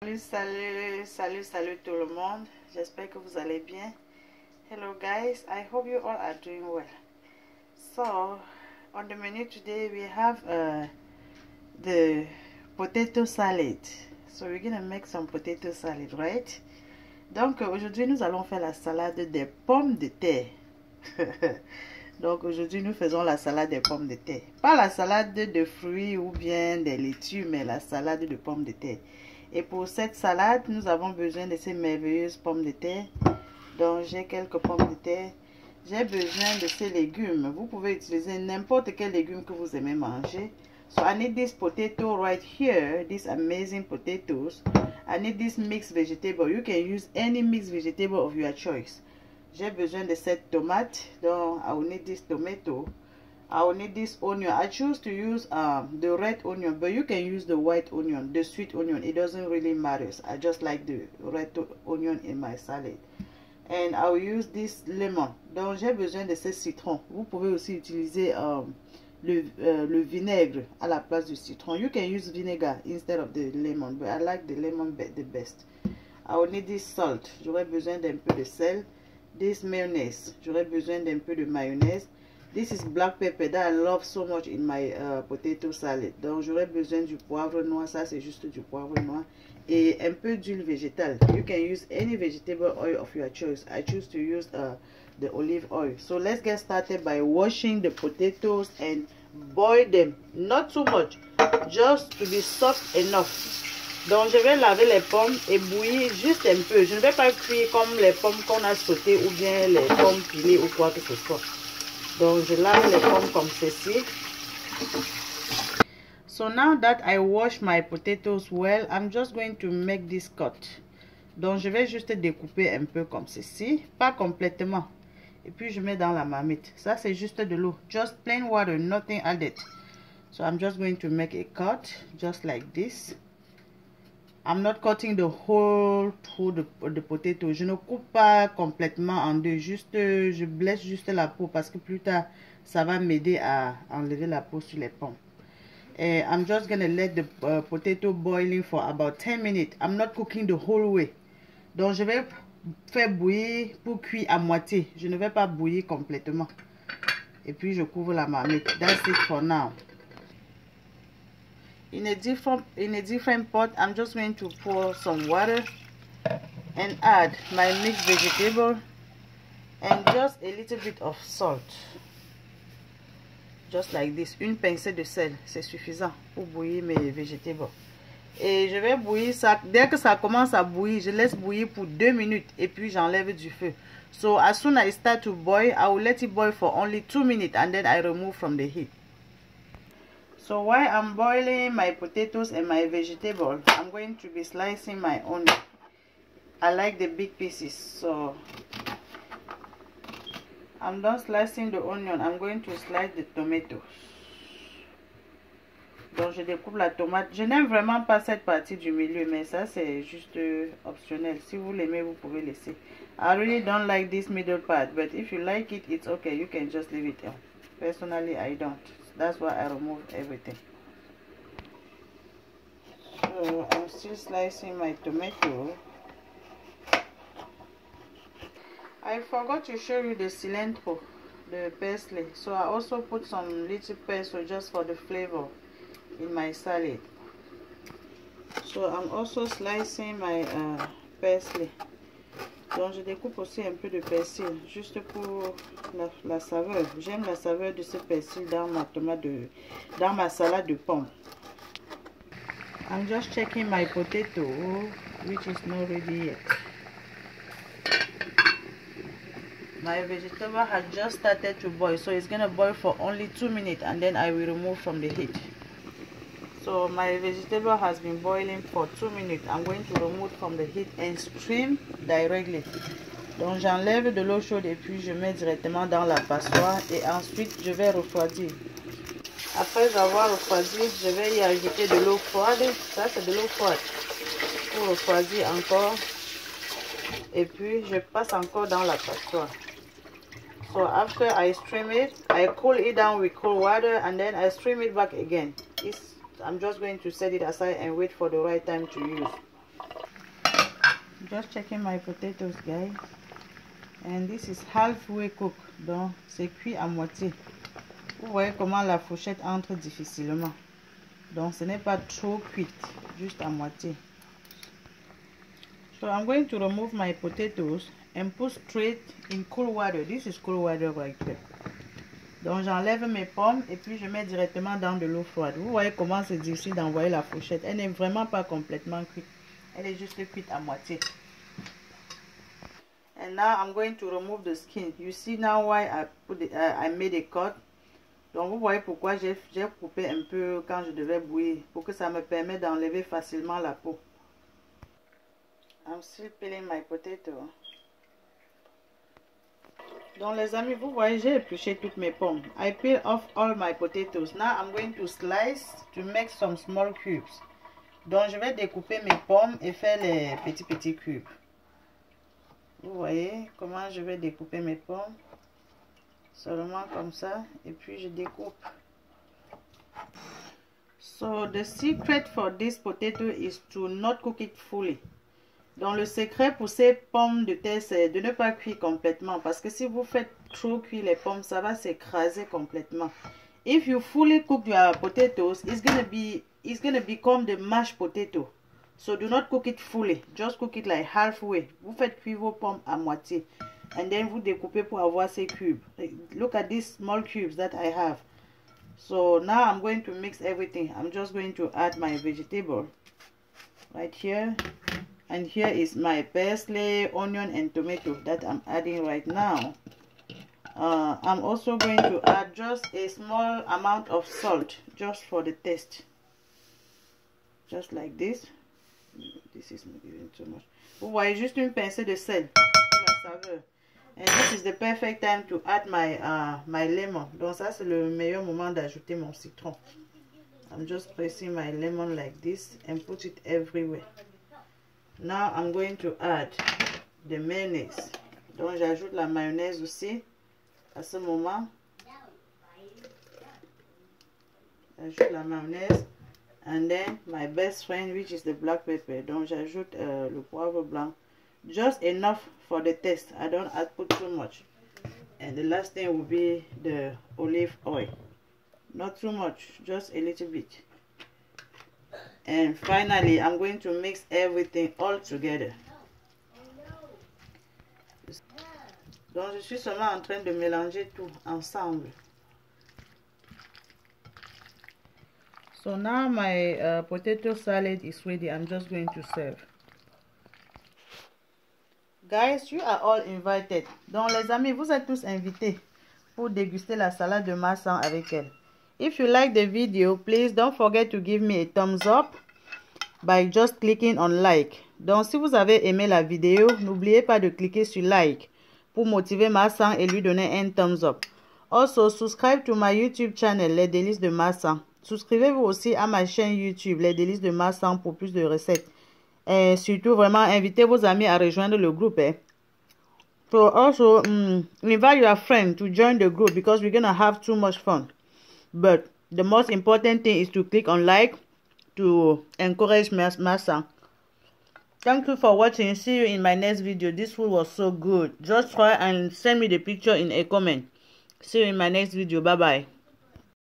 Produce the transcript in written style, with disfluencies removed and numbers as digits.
Salut tout le monde. J'espère que vous allez bien. Hello guys, I hope you all are doing well. So on the menu today we have the potato salad. So we're gonna make some potato salad, right? Donc aujourd'hui nous allons faire la salade des pommes de terre. Donc aujourd'hui nous faisons la salade des pommes de terre. Pas la salade de fruits ou bien des laitues, mais la salade de pommes de terre. Et pour cette salade, nous avons besoin de ces merveilleuses pommes de terre. Donc j'ai quelques pommes de terre. J'ai besoin de ces légumes. Vous pouvez utiliser n'importe quel légume que vous aimez manger. So I need this potato right here. These amazing potatoes. I need this mixed vegetable. You can use any mixed vegetable of your choice. J'ai besoin de cette tomate. Donc I will need this tomato. I will need this onion. I choose to use the red onion, but you can use the white onion, the sweet onion. It doesn't really matter. I just like the red onion in my salad. And I will use this lemon. Donc j'ai besoin de ce citron. Vous pouvez aussi utiliser le vinaigre à la place du citron. You can use vinegar instead of the lemon, but I like the lemon the best. I will need this salt. J'aurai besoin d'un peu de sel. This mayonnaise. J'aurai besoin d'un peu de mayonnaise. This is black pepper that I love so much in my potato salad. Donc j'aurai besoin du poivre noir. Ça c'est juste du poivre noir. Et un peu d'huile végétale. You can use any vegetable oil of your choice. I choose to use the olive oil. So let's get started by washing the potatoes and boil them. Not too much. Just to be soft enough. Donc je vais laver les pommes et bouillir juste un peu. Je ne vais pas cuire comme les pommes qu'on a sautées ou bien les pommes pilées ou quoi que ce soit. Donc je lave les pommes comme ceci. So now that I wash my potatoes well, I'm just going to make this cut. Donc je vais juste découper un peu comme ceci, pas complètement. Et puis je mets dans la marmite. Ça c'est juste de l'eau, just plain water, nothing added. So I'm just going to make a cut, just like this. I'm not cutting the whole through the potato. Je ne coupe pas complètement en deux. Juste, je blesse juste la peau parce que plus tard, ça va m'aider à enlever la peau sur les pommes. And I'm just going to let the potato boiling for about 10 minutes. I'm not cooking the whole way. Donc, je vais faire bouillir pour cuire à moitié. Je ne vais pas bouillir complètement. Et puis, je couvre la marmite. That's it for now. In a different pot, I'm just going to pour some water and add my mixed vegetable and just a little bit of salt. Just like this. Une pincée de sel, c'est suffisant pour bouillir mes vegetables. Et je vais bouillir ça. Dès que ça commence à bouillir, je laisse bouillir pour 2 minutes et puis j'enlève du feu. So as soon as it starts to boil, I will let it boil for only 2 minutes and then I remove from the heat. So while I'm boiling my potatoes and my vegetable, I'm going to be slicing my onion. I like the big pieces, so I'm done slicing the onion. I'm going to slice the tomatoes. Donc je découpe la tomate. Je n'aime vraiment pas cette partie du milieu, mais ça c'est juste optionnel. Si vous l'aimez, vous pouvez laisser. I really don't like this middle part, but if you like it, it's okay. You can just leave it on. Personally, I don't. That's why I remove everything. So I'm still slicing my tomato. I forgot to show you the cilantro, the parsley. So I also put some little parsley just for the flavor in my salad. So I'm also slicing my parsley. Donc je découpe aussi un peu de persil, juste pour la saveur. J'aime la saveur de ce persil dans ma dans ma salade de pommes. I'm just checking my potato, which is not ready yet. My vegetable has just started to boil, so it's gonna boil for only 2 minutes and then I will remove from the heat. So my vegetable has been boiling for 2 minutes. I'm going to remove from the heat and stream directly. Donc j'enlève de l'eau chaude et puis je mets directement dans la passoire et ensuite je vais refroidir. Après avoir refroidi, je vais y ajouter de l'eau froide. Ça c'est de l'eau froide. Pour refroidir encore. Et puis je passe encore dans la passoire. So after I stream it, I cool it down with cold water and then I stream it back again. I'm just going to set it aside and wait for the right time to use. just checking my potatoes, guys. And this is halfway cooked, donc c'est cuit à moitié. Vous voyez comment la fourchette entre difficilement. Donc ce n'est pas trop cuit, juste à moitié. So I'm going to remove my potatoes and put straight in cool water. This is cool water right here. Donc j'enlève mes pommes et puis je mets directement dans de l'eau froide. Vous voyez comment c'est difficile d'envoyer la fourchette. Elle n'est vraiment pas complètement cuite. Elle est juste cuite à moitié. And now I'm going to remove the skin. You see now why I made a cut. Donc vous voyez pourquoi j'ai coupé un peu quand je devais bouillir. Pour que ça me permette d'enlever facilement la peau. I'm still peeling my potato. Donc les amis, vous voyez, j'ai épluché toutes mes pommes. I peel off all my potatoes. Now I'm going to slice to make some small cubes. Donc je vais découper mes pommes et faire les petits cubes. Vous voyez comment je vais découper mes pommes. Seulement comme ça. Et puis je découpe. So the secret for this potato is to not cook it fully. Donc le secret pour ces pommes de terre, c'est de ne pas cuire complètement. Parce que si vous faites trop cuire les pommes, ça va s'écraser complètement. If you fully cook your potatoes, it's gonna become the mashed potato. So do not cook it fully. Just cook it like halfway. Vous faites cuire vos pommes à moitié. And then vous découpez pour avoir ces cubes. Look at these small cubes that I have. So now I'm going to mix everything. I'm just going to add my vegetable right here. And here is my parsley, onion and tomato that I'm adding right now. I'm also going to add just a small amount of salt just for the taste. Just like this. This is not giving too much. Vous voyez, juste une pincée de sel pour la saveur. And this is the perfect time to add my lemon. Donc ça c'est le meilleur moment d'ajouter mon citron. I'm just pressing my lemon like this and put it everywhere. Now I'm going to add the mayonnaise. Donc j'ajoute la mayonnaise aussi à ce moment. J'ajoute la mayonnaise. And then my best friend, which is the black pepper. Donc j'ajoute le poivre blanc. Just enough for the taste. I don't put too much. And the last thing will be the olive oil. Not too much, just a little bit. And finally, I'm going to mix everything all together. Donc je suis seulement en train de mélanger tout ensemble. So now my potato salad is ready. I'm just going to serve. Guys, you are all invited. Donc les amis, vous êtes tous invités pour déguster la salade de Masan avec elle. If you like the video, please don't forget to give me a thumbs up by just clicking on like. Donc si vous avez aimé la vidéo, n'oubliez pas de cliquer sur like pour motiver Masan et lui donner un thumbs up. Also, subscribe to my YouTube channel, Les Délices de Masan. Souscrivez-vous aussi à ma chaîne YouTube, Les Délices de Masan, pour plus de recettes. Et surtout, vraiment, invitez vos amis à rejoindre le groupe. So also, invite your friend to join the group because we're going to have too much fun. But the most important thing is to click on like to encourage Masan. Thank you for watching. See you in my next video. This food was so good. Just try and send me the picture in a comment. See you in my next video. Bye bye.